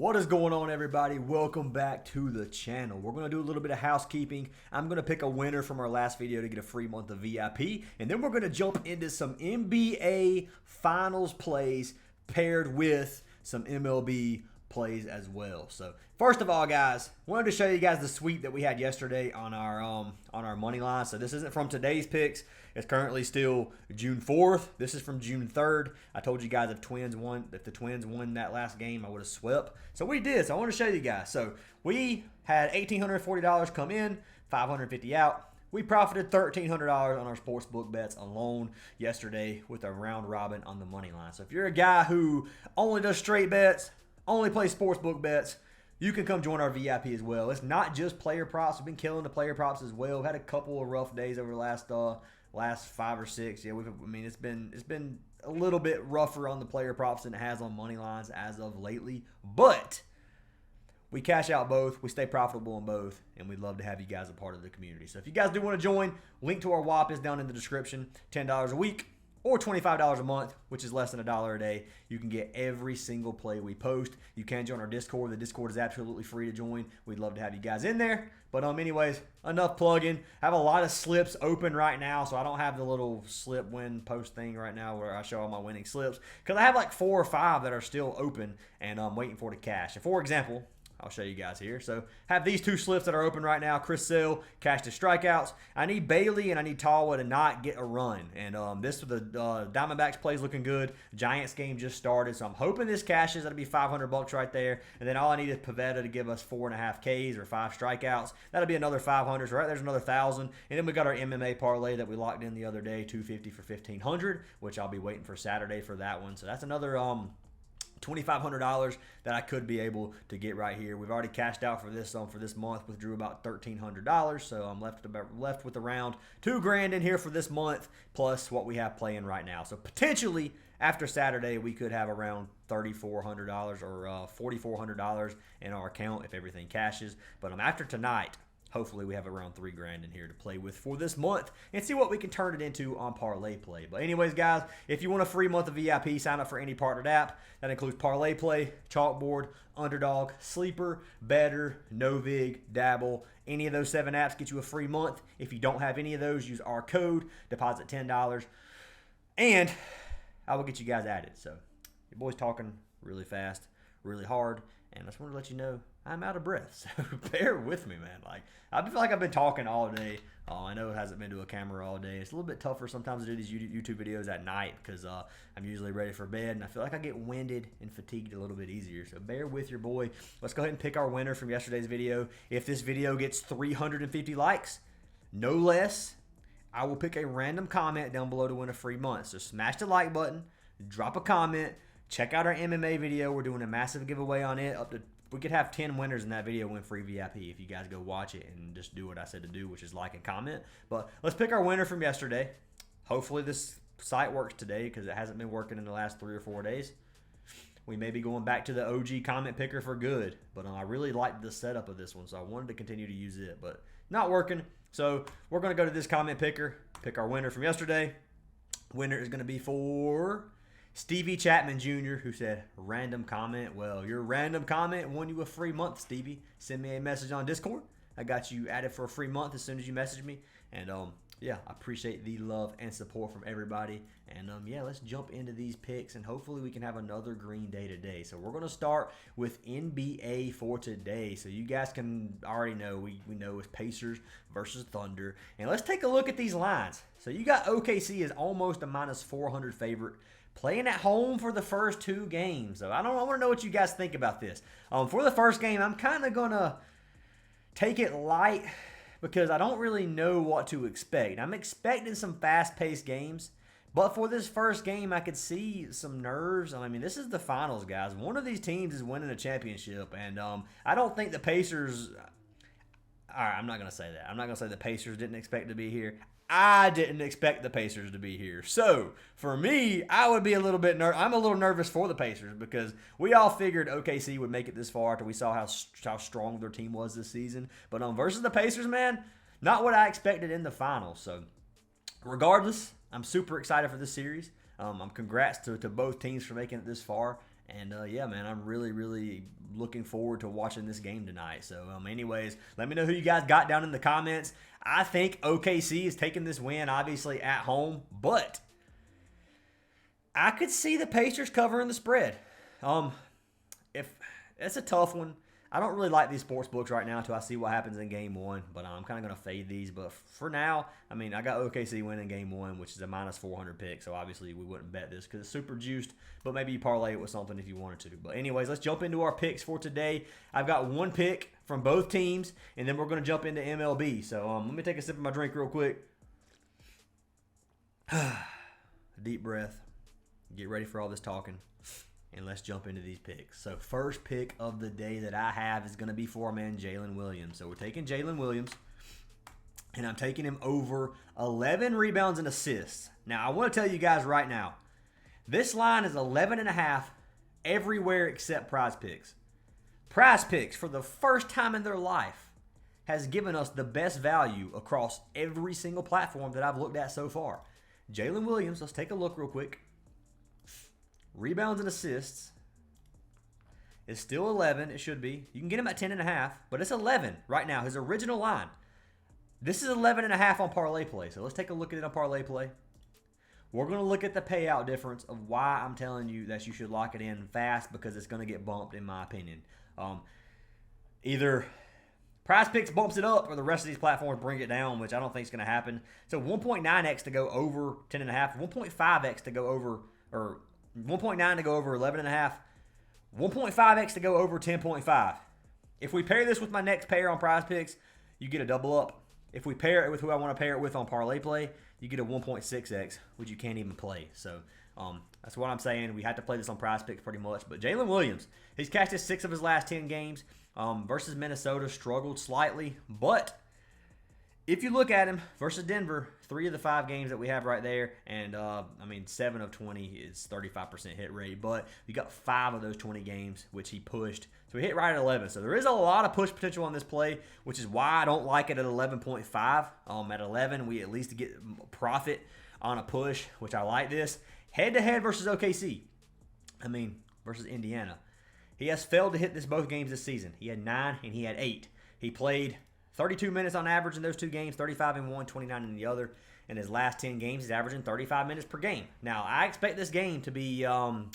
What is going on, everybody? Welcome back to the channel. We're going to do a little bit of housekeeping. I'm going to pick a winner from our last video to get a free month of VIP, and then we're going to jump into some NBA Finals plays paired with some MLB plays as well. So first of all, guys, wanted to show you guys the sweep that we had yesterday on our money line. So this isn't from today's picks. It's currently still June 4th. This is from June 3rd. I told you guys if the Twins won that last game, I would have swept. So we did. So I want to show you guys. So we had $1,840 come in, $550 out. We profited $1,300 on our sportsbook bets alone yesterday with a round robin on the money line. So if you're a guy who only does straight bets, only plays sportsbook bets, you can come join our VIP as well. It's not just player props. We've been killing the player props as well. We've had a couple of rough days over the last 5 or 6. Yeah, it's been a little bit rougher on the player props than it has on money lines as of lately. But we cash out both. We stay profitable on both, and we'd love to have you guys a part of the community. So if you guys do want to join, link to our WAP is down in the description. $10 a week or $25 a month, which is less than $1 a day. You can get every single play we post. You can join our Discord. The Discord is absolutely free to join. We'd love to have you guys in there. But anyways, enough plugging. I have a lot of slips open right now, so I don't have the little slip win post thing right now where I show all my winning slips, because I have like 4 or 5 that are still open and I'm waiting for to cash. And for example, I'll show you guys here. So have these 2 slips that are open right now. Chris Sale, cash to strikeouts. I need Bailey and I need Tawa to not get a run. And this for the Diamondbacks plays looking good. Giants game just started, so I'm hoping this cashes. That'll be $500 right there. And then all I need is Pavetta to give us 4.5 Ks or 5 strikeouts. That'll be another 500. So right there's another 1,000. And then we got our MMA parlay that we locked in the other day, 250 for 1,500, which I'll be waiting for Saturday for that one. So that's another $2,500 that I could be able to get right here. We've already cashed out for this month, withdrew about $1,300, so I'm left with around $2,000 in here for this month, plus what we have playing right now. So potentially after Saturday, we could have around $3,400 or $4,400 in our account if everything cashes. But after tonight, hopefully we have around $3,000 in here to play with for this month and see what we can turn it into on Parlay Play. But anyways, guys, if you want a free month of VIP, sign up for any partnered app. That includes Parlay Play, Chalkboard, Underdog, Sleeper, Better, NOVIG, Dabble. Any of those 7 apps get you a free month. If you don't have any of those, use our code, deposit $10, and I will get you guys added. So your boy's talking really fast, really hard, and I just want to let you know I'm out of breath, so bear with me, man. Like, I feel like I've been talking all day. I know it hasn't been to a camera all day. It's a little bit tougher sometimes to do these YouTube videos at night because I'm usually ready for bed, and I feel like I get winded and fatigued a little bit easier. So bear with your boy. Let's go ahead and pick our winner from yesterday's video. If this video gets 350 likes, no less, I will pick a random comment down below to win a free month. So smash the like button, drop a comment, check out our MMA video. We're doing a massive giveaway on it. We could have 10 winners in that video win free VIP if you guys go watch it and just do what I said to do, which is like and comment. But let's pick our winner from yesterday. Hopefully this site works today because it hasn't been working in the last 3 or 4 days. We may be going back to the OG comment picker for good, but I really liked the setup of this one, so I wanted to continue to use it, but not working. So we're going to go to this comment picker, pick our winner from yesterday. Winner is going to be for Stevie Chapman Jr., who said random comment. Well, your random comment won you a free month, Stevie. Send me a message on Discord. I got you added for a free month as soon as you message me. And yeah, I appreciate the love and support from everybody. And yeah, let's jump into these picks, and hopefully we can have another green day today. So we're going to start with NBA for today. So you guys can already know, we know it's Pacers versus Thunder. And let's take a look at these lines. So you got OKC as almost a -400 favorite, playing at home for the first 2 games. So I want to know what you guys think about this. For the first game, I'm kind of going to take it light because I don't really know what to expect. I'm expecting some fast-paced games, but for this first game, I could see some nerves. I mean, this is the finals, guys. One of these teams is winning a championship, and I don't think the Pacers... All right, I'm not going to say that. I'm not going to say the Pacers didn't expect to be here. I didn't expect the Pacers to be here. So, for me, I would be a little bit I'm a little nervous for the Pacers because we all figured OKC would make it this far after we saw how strong their team was this season. But versus the Pacers, man, not what I expected in the finals. So, regardless, I'm super excited for this series. Congrats to both teams for making it this far. And yeah, man, I'm really, really looking forward to watching this game tonight. So, anyways, let me know who you guys got down in the comments. I think OKC is taking this win, obviously, at home. But I could see the Pacers covering the spread. If it's a tough one. I don't really like these sports books right now until I see what happens in game one, but I'm kind of going to fade these. But for now, I got OKC winning game one, which is a minus 400 pick, so obviously we wouldn't bet this because it's super juiced, but maybe you parlay it with something if you wanted to. But anyways, let's jump into our picks for today. I've got one pick from both teams, and then we're going to jump into MLB. So let me take a sip of my drink real quick. Deep breath. Get ready for all this talking. And let's jump into these picks. So first pick of the day that I have is going to be for our man Jaylen Williams. So we're taking Jaylen Williams, and I'm taking him over 11 rebounds and assists. Now, I want to tell you guys right now, this line is 11.5 everywhere except Prizepicks. Prizepicks, for the first time in their life, has given us the best value across every single platform that I've looked at so far. Jaylen Williams, let's take a look real quick. Rebounds and assists is still 11. It should be. You can get him at 10.5, but it's 11 right now. His original line. This is 11.5 on Parlay Play. So let's take a look at it on Parlay Play. We're going to look at the payout difference of why I'm telling you that you should lock it in fast, because it's going to get bumped, in my opinion. Either Prizepicks bumps it up or the rest of these platforms bring it down, which I don't think is going to happen. So 1.9x to go over 10.5, 1.5x to go over, or 1.9 to go over 11.5, 1.5x to go over 10.5. If we pair this with my next pair on Prizepicks, you get a double up. If we pair it with who I want to pair it with on Parlay Play, you get a 1.6x, which you can't even play. So that's what I'm saying. We had to play this on Prizepicks pretty much. But Jaylen Williams, he's cashed 6 of his last 10 games. Versus Minnesota, struggled slightly, but if you look at him versus Denver, 3 of the 5 games that we have right there, and 7 of 20 is 35% hit rate, but you got 5 of those 20 games, which he pushed. So he hit right at 11. So there is a lot of push potential on this play, which is why I don't like it at 11.5. At 11, we at least get profit on a push, which I like this. Head-to-head versus OKC, versus Indiana. He has failed to hit both games this season. He had 9 and he had 8. He played 32 minutes on average in those 2 games, 35 in one, 29 in the other. In his last 10 games, he's averaging 35 minutes per game. Now, I expect this game to be, I'm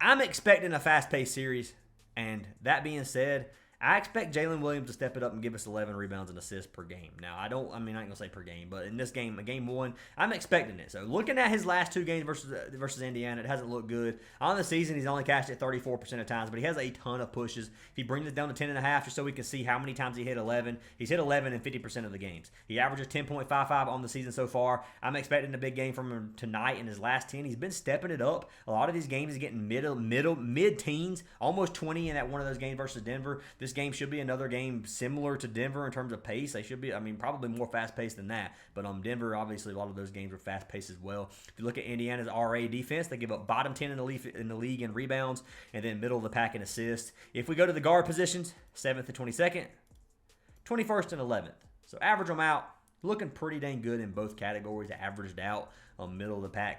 expecting a fast-paced series. And that being said, I expect Jaylen Williams to step it up and give us 11 rebounds and assists per game. Now, I ain't going to say per game, but in this game, game 1, I'm expecting it. So, looking at his last 2 games versus Indiana, it hasn't looked good. On the season, he's only cashed it 34% of times, but he has a ton of pushes. If he brings it down to 10.5, just so we can see how many times he hit 11, he's hit 11 in 50% of the games. He averages 10.55 on the season so far. I'm expecting a big game from him tonight in his last 10. He's been stepping it up. A lot of these games, he's getting mid-teens, almost 20 in that one of those games versus Denver. This game should be another game similar to Denver in terms of pace. They should be, probably more fast-paced than that. But Denver, obviously, a lot of those games were fast-paced as well. If you look at Indiana's RA defense, they give up bottom 10 in the league in rebounds and then middle of the pack in assists. If we go to the guard positions, 7th and 22nd, 21st and 11th. So average them out. Looking pretty dang good in both categories. Averaged out middle of the pack,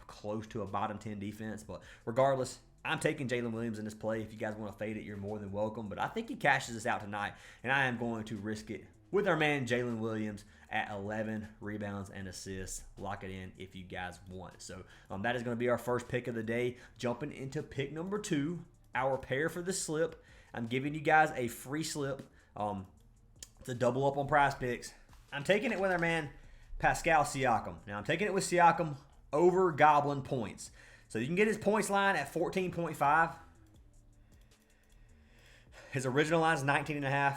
close to a bottom 10 defense. But regardless, I'm taking Jaylen Williams in this play. If you guys want to fade it, you're more than welcome. But I think he cashes this out tonight, and I am going to risk it with our man Jaylen Williams at 11 rebounds and assists. Lock it in if you guys want. So that is going to be our first pick of the day. Jumping into pick number 2, our pair for the slip. I'm giving you guys a free slip to double up on Prizepicks. I'm taking it with our man Pascal Siakam. Now, I'm taking it with Siakam over Goblin points. So you can get his points line at 14.5. His original line is 19.5.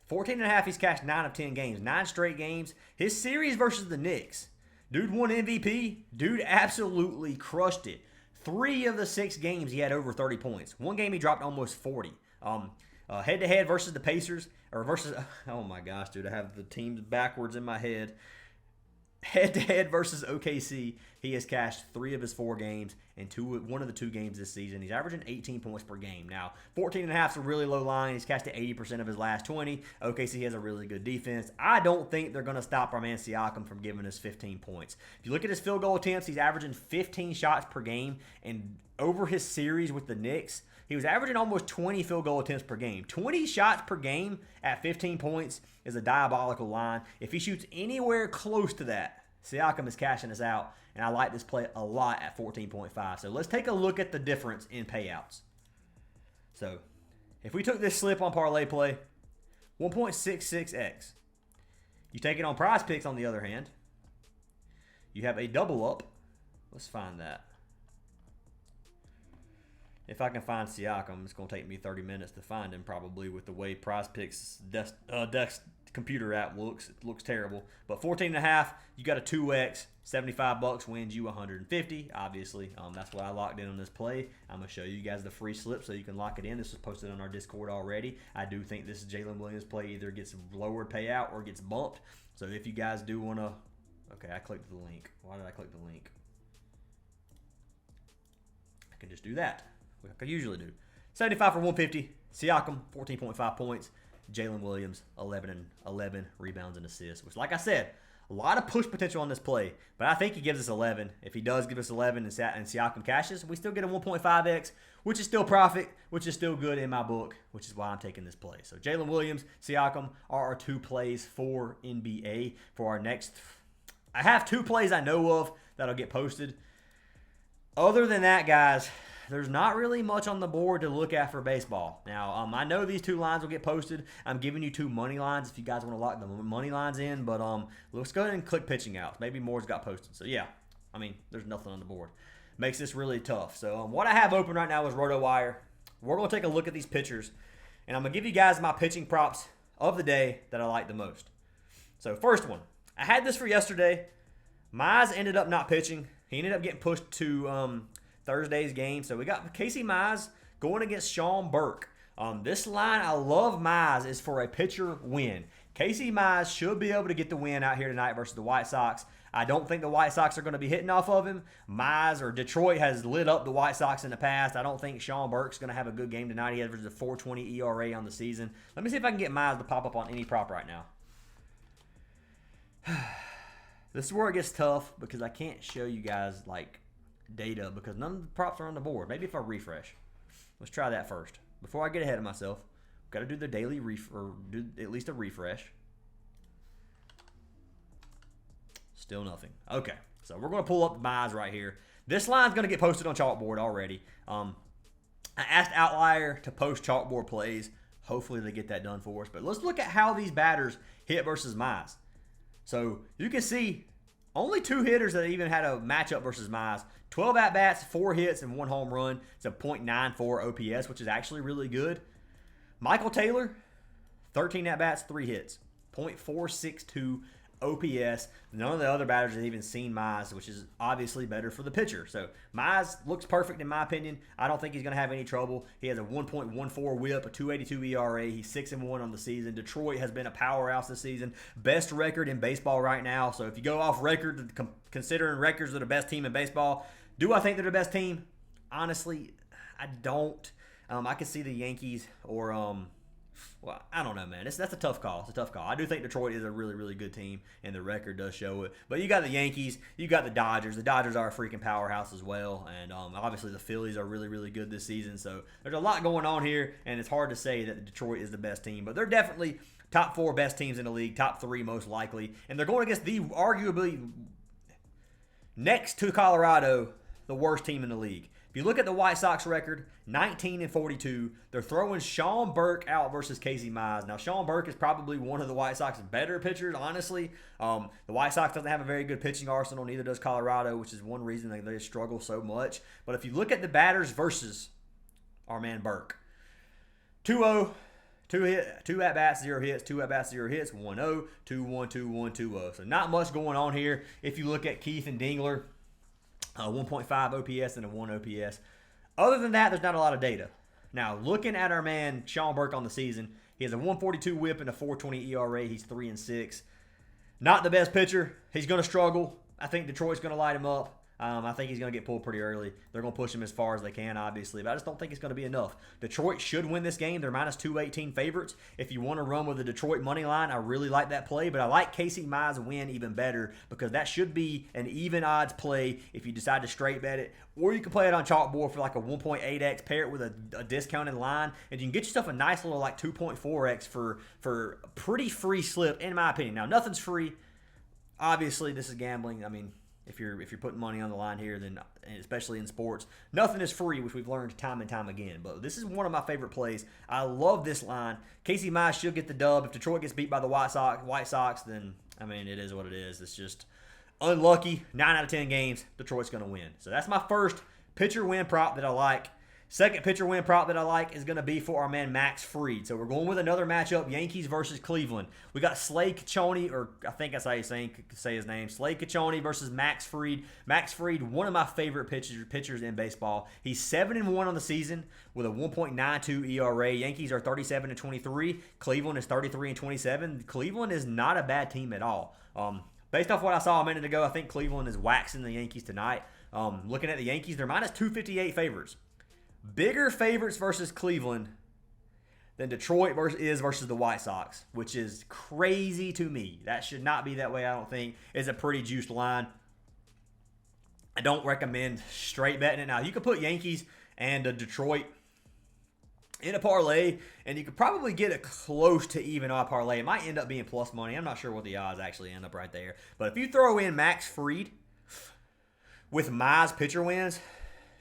14.5, he's cashed 9 of 10 games. 9 straight games. His series versus the Knicks. Dude won MVP. Dude absolutely crushed it. 3 of the 6 games, he had over 30 points. 1 game, he dropped almost 40. Head-to-head versus the Pacers. Oh my gosh, dude, I have the teams backwards in my head. Head-to-head versus OKC, he has cashed 3 of his 4 games, in one of the 2 games this season. He's averaging 18 points per game. Now, 14.5 is a really low line. He's cashed to 80% of his last 20. OKC has a really good defense. I don't think they're going to stop our man Siakam from giving us 15 points. If you look at his field goal attempts, he's averaging 15 shots per game, and over his series with the Knicks, he was averaging almost 20 field goal attempts per game. 20 shots per game at 15 points is a diabolical line. If he shoots anywhere close to that, Siakam is cashing us out, and I like this play a lot at 14.5. So let's take a look at the difference in payouts. So if we took this slip on parlay play, 1.66x. You take it on Prizepicks, on the other hand, you have a double up. Let's find that. If I can find Siakam, it's going to take me 30 minutes to find him probably with the way Prizepicks desk computer app looks. It looks terrible. But 14.5, you got a 2x. $75 wins you 150. Obviously, that's what I locked in on this play. I'm going to show you guys the free slip so you can lock it in. This was posted on our Discord already. I do think this Jaylen Williams play either gets lowered payout or gets bumped. So if you guys do want to... Okay, I clicked the link. Why did I click the link? I can just do that. Like I usually do. 75 for 150. Siakam, 14.5 points. Jaylen Williams, 11 and 11 rebounds and assists. Which, like I said, a lot of push potential on this play. But I think he gives us 11. If he does give us 11 and Siakam cashes, we still get a 1.5x, which is still profit, which is still good in my book, which is why I'm taking this play. So Jaylen Williams, Siakam are our 2 plays for NBA. For our next... I have 2 plays I know of that'll get posted. Other than that, guys... There's not really much on the board to look at for baseball. Now, I know these 2 lines will get posted. I'm giving you 2 money lines if you guys want to lock the money lines in. But let's go ahead and click pitching outs. Maybe more's got posted. So, yeah, I mean, there's nothing on the board. Makes this really tough. So, what I have open right now is RotoWire. We're going to take a look at these pitchers. And I'm going to give you guys my pitching props of the day that I like the most. So, first one. I had this for yesterday. Mize ended up not pitching. He ended up getting pushed to... Thursday's game. So we got Casey Mize going against Sean Burke. This line, I love Mize, is for a pitcher win. Casey Mize should be able to get the win out here tonight versus the White Sox. I don't think the White Sox are going to be hitting off of him. Mize or Detroit has lit up the White Sox in the past. I don't think Sean Burke's going to have a good game tonight. He has a 4.20 ERA on the season. Let me see if I can get Mize to pop up on any prop right now. This is where it gets tough because I can't show you guys like data because none of the props are on the board. Maybe if I refresh. Let's try that first. Before I get ahead of myself, got to do the daily or do at least a refresh. Still nothing. Okay, so we're going to pull up the buys right here. This line's going to get posted on Chalkboard already. I asked OUTLIER to post Chalkboard plays. Hopefully they get that done for us. But let's look at how these batters hit versus Mize. So you can see only 2 hitters that even had a matchup versus Mize. 12 at-bats, 4 hits, and 1 home run. It's a .94 OPS, which is actually really good. Michael Taylor, 13 at-bats, 3 hits. .462 OPS. None of the other batters have even seen Mize, which is obviously better for the pitcher. So Mize looks perfect in my opinion. I don't think he's going to have any trouble. He has a 1.14 whip, a 2.82 ERA. He's 6-1 on the season. Detroit has been a powerhouse this season. Best record in baseball right now. So if you go off record, considering records are the best team in baseball, do I think they're the best team? Honestly, I don't. I could see the Yankees or well, I don't know, man. That's a tough call. It's a tough call. I do think Detroit is a really, really good team, and the record does show it. But you got the Yankees. You got the Dodgers. The Dodgers are a freaking powerhouse as well. And obviously the Phillies are really, really good this season. So there's a lot going on here, and it's hard to say that Detroit is the best team. But they're definitely top 4 best teams in the league, top 3 most likely. And they're going against the arguably, next to Colorado, the worst team in the league. If you look at the White Sox record, 19-42, they're throwing Sean Burke out versus Casey Mize. Now, Sean Burke is probably one of the White Sox's better pitchers, honestly. The White Sox doesn't have a very good pitching arsenal, neither does Colorado, which is one reason they struggle so much. But if you look at the batters versus our man Burke, 2-0, 2 at-bats, 0 hits, 2 at-bats, 0 hits, 1-0, 2-1, 2-1, 2-0. So not much going on here. If you look at Keith and Dingler, 1.5 OPS and a 1 OPS. Other than that, there's not a lot of data. Now, looking at our man Sean Burke on the season, he has a 142 whip and a 4.20 ERA. He's 3-6. Not the best pitcher. He's going to struggle. I think Detroit's going to light him up. I think he's going to get pulled pretty early. They're going to push him as far as they can, obviously, but I just don't think it's going to be enough. Detroit should win this game. They're minus 218 favorites. If you want to run with the Detroit money line, I really like that play, but I like Casey Mize win even better because that should be an even odds play if you decide to straight bet it, or you can play it on chalkboard for like a 1.8x, pair it with a discounted line, and you can get yourself a nice little like 2.4x for a pretty free slip, in my opinion. Now, nothing's free. Obviously, this is gambling. I mean, if you're putting money on the line here, then especially in sports, nothing is free, which we've learned time and time again. But this is one of my favorite plays. I love this line. Casey Mize should get the dub. If Detroit gets beat by the White Sox, then I mean it is what it is. It's just unlucky. 9 out of 10 games, Detroit's going to win. So that's my first pitcher win prop that I like. Second pitcher win prop that I like is going to be for our man Max Fried. So we're going with another matchup, Yankees versus Cleveland. We got Slade Kachoni, or I think that's how you say his name, Slade Kachoni versus Max Fried. Max Fried, one of my favorite pitchers in baseball. He's 7-1 on the season with a 1.92 ERA. Yankees are 37-23. Cleveland is 33-27. Cleveland is not a bad team at all. Based off what I saw a minute ago, I think Cleveland is waxing the Yankees tonight. Looking at the Yankees, they're minus 258 favorites. Bigger favorites versus Cleveland than Detroit versus the White Sox, which is crazy to me. That should not be that way, I don't think. It's a pretty juiced line. I don't recommend straight betting it. Now, you could put Yankees and Detroit in a parlay, and you could probably get a close to even odd parlay. It might end up being plus money. I'm not sure what the odds actually end up right there. But if you throw in Max Fried with Mize pitcher wins,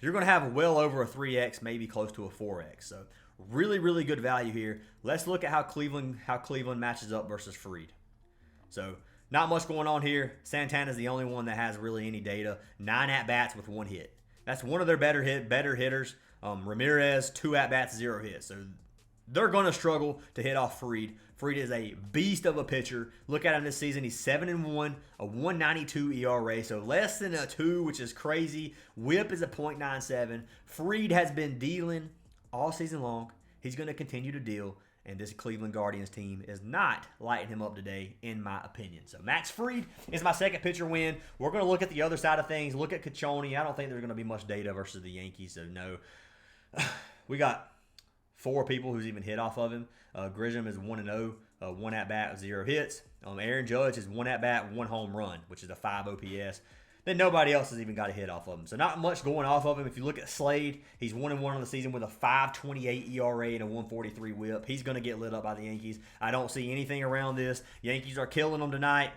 you're going to have well over a 3x, maybe close to a 4x. So really, really good value here. Let's look at how Cleveland matches up versus Fried. So not much going on here. Santana's the only one that has really any data. 9 at-bats with 1 hit. That's one of their better hitters. Ramirez, 2 at-bats, 0 hits. So they're going to struggle to hit off Fried. Fried is a beast of a pitcher. Look at him this season. He's 7-1, a 1.92 ERA, so less than a 2, which is crazy. WHIP is a .97. Fried has been dealing all season long. He's going to continue to deal, and this Cleveland Guardians team is not lighting him up today, in my opinion. So Max Fried is my second pitcher win. We're going to look at the other side of things. Look at Kachoni. I don't think there's going to be much data versus the Yankees, so no. We got 4 people who's even hit off of him. Grisham is 1-0, 1 at-bat, 0 hits. Aaron Judge is 1 at-bat, 1 home run, which is a 5 OPS. Then nobody else has even got a hit off of him. So not much going off of him. If you look at Slade, he's 1-1 on the season with a 5.28 ERA and a 1.43 WHIP. He's going to get lit up by the Yankees. I don't see anything around this. Yankees are killing them tonight.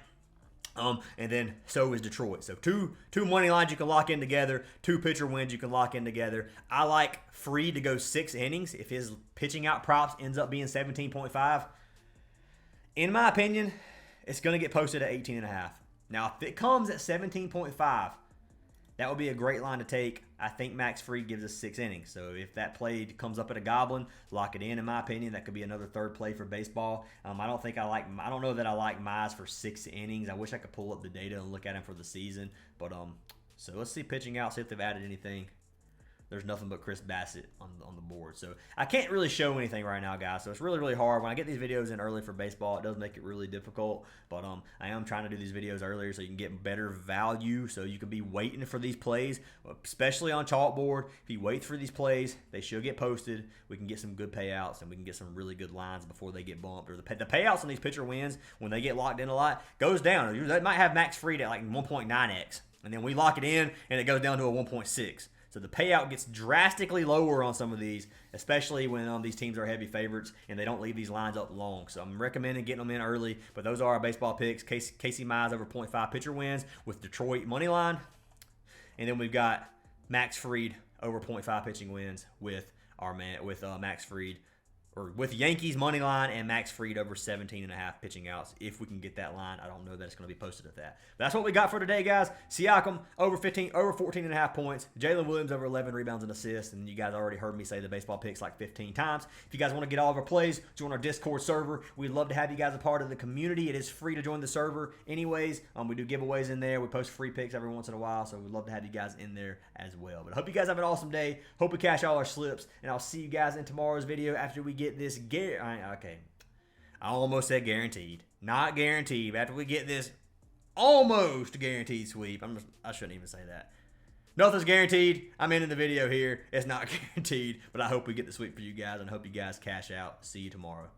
And then so is Detroit. So two money lines you can lock in together. 2 pitcher wins you can lock in together. I like Fried to go 6 innings if his pitching out props ends up being 17.5. In my opinion, it's going to get posted at 18.5. Now, if it comes at 17.5, that would be a great line to take. I think Max Fried gives us 6 innings. So if that play comes up at a goblin, lock it in my opinion. That could be another third play for baseball. I don't know that I like Mize for 6 innings. I wish I could pull up the data and look at him for the season. But so let's see pitching out, see if they've added anything. There's nothing but Chris Bassett on the board. So I can't really show anything right now, guys. So it's really, really hard. When I get these videos in early for baseball, it does make it really difficult. But I am trying to do these videos earlier so you can get better value, so you can be waiting for these plays, especially on chalkboard. If you wait for these plays, they should get posted. We can get some good payouts, and we can get some really good lines before they get bumped. Or the payouts on these pitcher wins, when they get locked in a lot, goes down. That might have Max Fried at like 1.9x. And then we lock it in, and it goes down to a 1.6. So the payout gets drastically lower on some of these, especially when these teams are heavy favorites and they don't leave these lines up long. So I'm recommending getting them in early. But those are our baseball picks. Casey Mize over 0.5 pitcher wins with Detroit money line. And then we've got Max Fried over 0.5 pitching wins with Max Fried, or with Yankees money line and Max Fried over 17.5 pitching outs. If we can get that line, I don't know that it's going to be posted at that. But that's what we got for today, guys. Siakam over 14.5 points. Jaylen Williams over 11 rebounds and assists. And you guys already heard me say the baseball picks like 15 times. If you guys want to get all of our plays, join our Discord server. We'd love to have you guys a part of the community. It is free to join the server anyways. We do giveaways in there. We post free picks every once in a while, so we'd love to have you guys in there as well. But I hope you guys have an awesome day. Hope we cash all our slips. And I'll see you guys in tomorrow's video after we get this okay, I almost said guaranteed. Not guaranteed. After we get this almost guaranteed sweep. I shouldn't even say that. Nothing's guaranteed. I'm ending the video here. It's not guaranteed, but I hope we get the sweep for you guys and hope you guys cash out. See you tomorrow.